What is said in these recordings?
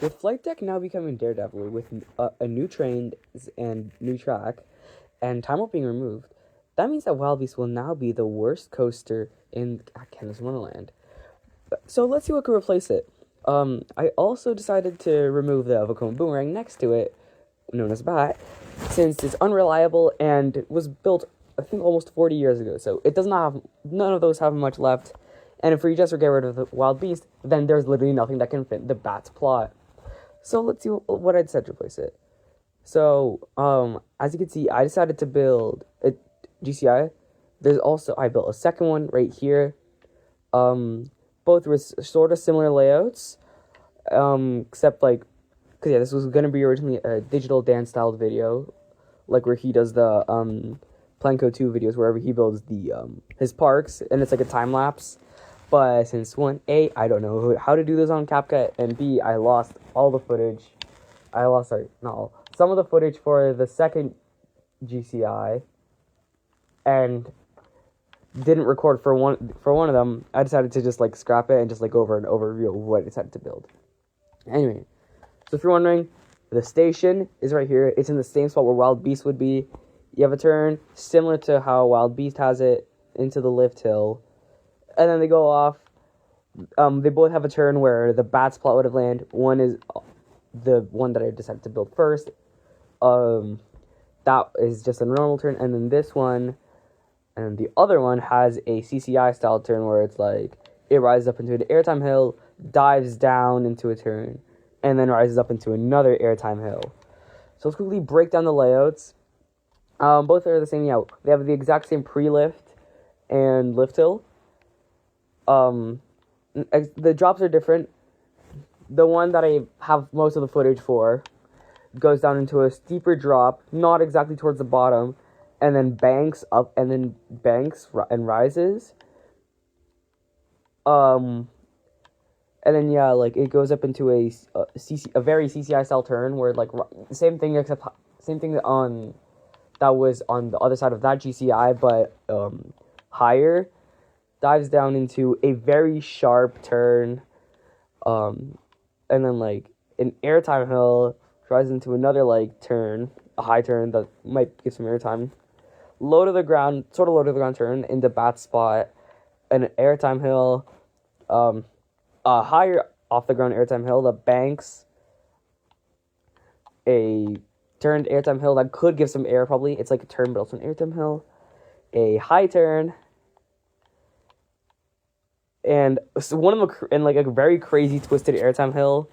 With Flight Deck now becoming Daredevil with a new train and new track, and time out being removed, that means that Wilde Beast will now be the worst coaster in Canada's Wonderland. So let's see what could replace it. I also decided to remove the vekoma boomerang next to it, known as Bat, since it's unreliable and was built, I think, almost 40 years ago. So it does not have, none of those have much left. And if we just get rid of the Wilde Beast, then there's literally nothing that can fit the Bat's plot. So let's see what I decided to replace it. So, as you can see, I decided to build a GCI. I built a second one right here. Both were sort of similar layouts. Except because this was going to be originally a digital dance styled video. Like where he does the, Planko 2 videos, wherever he builds the, his parks, and it's like a time lapse. But since A, I don't know how to do this on CapCut, and B, I lost all the footage. Some of the footage for the second GCI, and didn't record for one of them. I decided to just scrap it and just go over an overview of what I decided to build. Anyway, so if you're wondering, the station is right here. It's in the same spot where Wilde Beast would be. You have a turn similar to how Wilde Beast has it into the lift hill. And then they go off. They both have a turn where the Bat's plot would have landed. One is the one that I decided to build first. That is just a normal turn. And then this one, and the other one has a CCI style turn where it's it rises up into an airtime hill, dives down into a turn, and then rises up into another airtime hill. So let's quickly break down the layouts. Both are the same. Yeah, they have the exact same pre-lift and lift hill. The drops are different. The one that I have most of the footage for goes down into a steeper drop, not exactly towards the bottom, and then banks up, and then banks and rises. And then it goes up into a very CCI style turn where same thing on that was on the other side of that GCI, but higher. Dives down into a very sharp turn, and then an airtime hill drives into another turn, a high turn that might give some airtime. Low to the ground turn into Bat's spot, an airtime hill, a higher off the ground airtime hill that banks, a turned airtime hill that could give some air probably. It's like a turn but also an airtime hill, a high turn. And one of them, and a very crazy twisted airtime hill,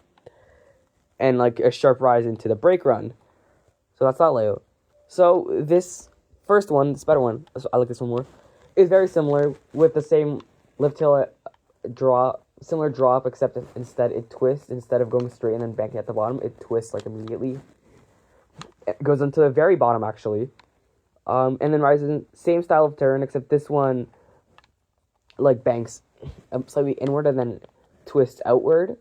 and a sharp rise into the brake run. So that's that layout. So this first one, this better one, I like this one more, is very similar with the same lift hill similar drop, except instead it twists. Instead of going straight and then banking at the bottom, it twists immediately. It goes into the very bottom actually, and then rises. Same style of turn, except this one banks slightly inward and then twist outward,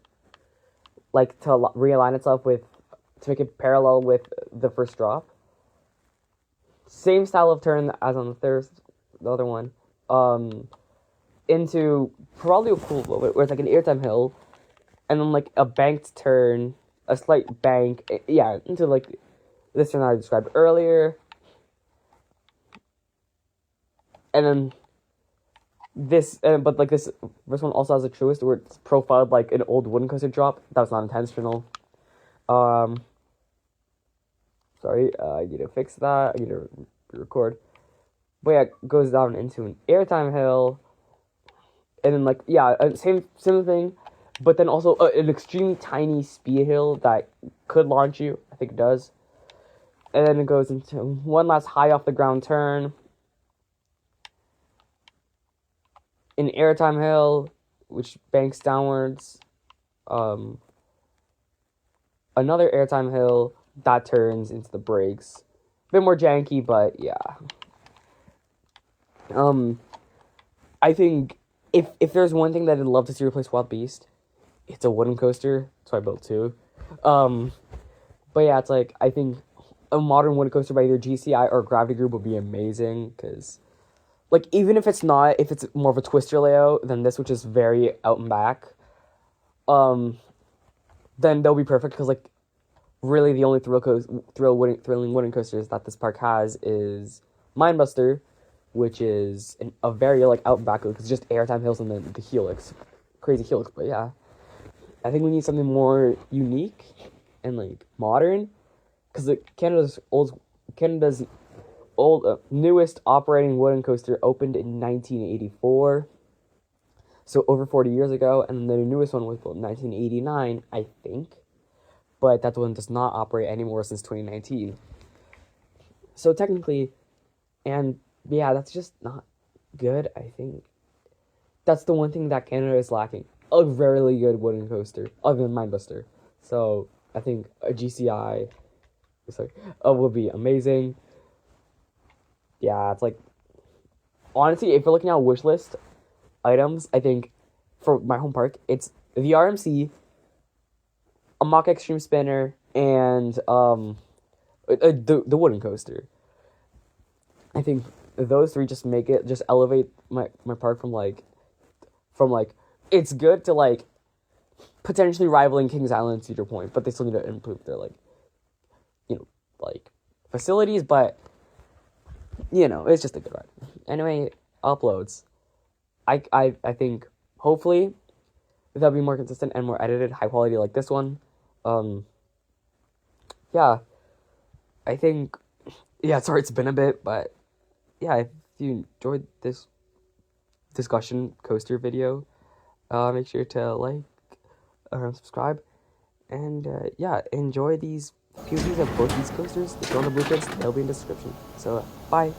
to realign itself to make it parallel with the first drop. Same style of turn as on the other one, into probably a cool moment where it's an airtime hill, and then a banked turn, a slight bank, into this turn I described earlier, and then this one also has a twist where it's profiled like an old wooden coaster drop. That was not intentional. Sorry, I need to fix that. I need to record. But yeah, it goes down into an airtime hill, and then same thing, but then also an extremely tiny speed hill that could launch you. I think it does. And then it goes into one last high off the ground turn, an airtime hill, which banks downwards, another airtime hill that turns into the brakes. A bit more janky, but yeah. I think if there's one thing that I'd love to see replace Wilde Beast, it's a wooden coaster. That's why I built two. But yeah, it's I think a modern wooden coaster by either GCI or Gravity Group would be amazing, because even if it's more of a twister layout than this, which is very out and back, then they'll be perfect because like really the only thrilling wooden coasters that this park has is Mindbuster, which is a very like out and back because it's just airtime hills and then the helix, crazy helix. But yeah, I think we need something more unique and like modern because Canada's newest operating wooden coaster opened in 1984. So over 40 years ago, and the newest one was built in 1989, I think. But that one does not operate anymore since 2019. So technically, and yeah, that's just not good, I think. That's the one thing that Canada is lacking. A very good wooden coaster, other than Mindbuster. So I think a GCI would be amazing. Yeah, it's like, honestly, if we're looking at a wish list items, I think for my home park, it's the RMC, a Mock Extreme Spinner, and the wooden coaster. I think those three just elevate my park from it's good to like potentially rivaling Kings Island, Cedar Point, but they still need to improve their facilities, but it's just a good ride. Anyway, uploads. I think hopefully they'll be more consistent and more edited, high quality like this one. Yeah. I think sorry it's been a bit, but yeah, if you enjoyed this discussion coaster video, make sure to like subscribe and enjoy these POVs of both these coasters. If you want the blueprints, they'll be in the description. So bye.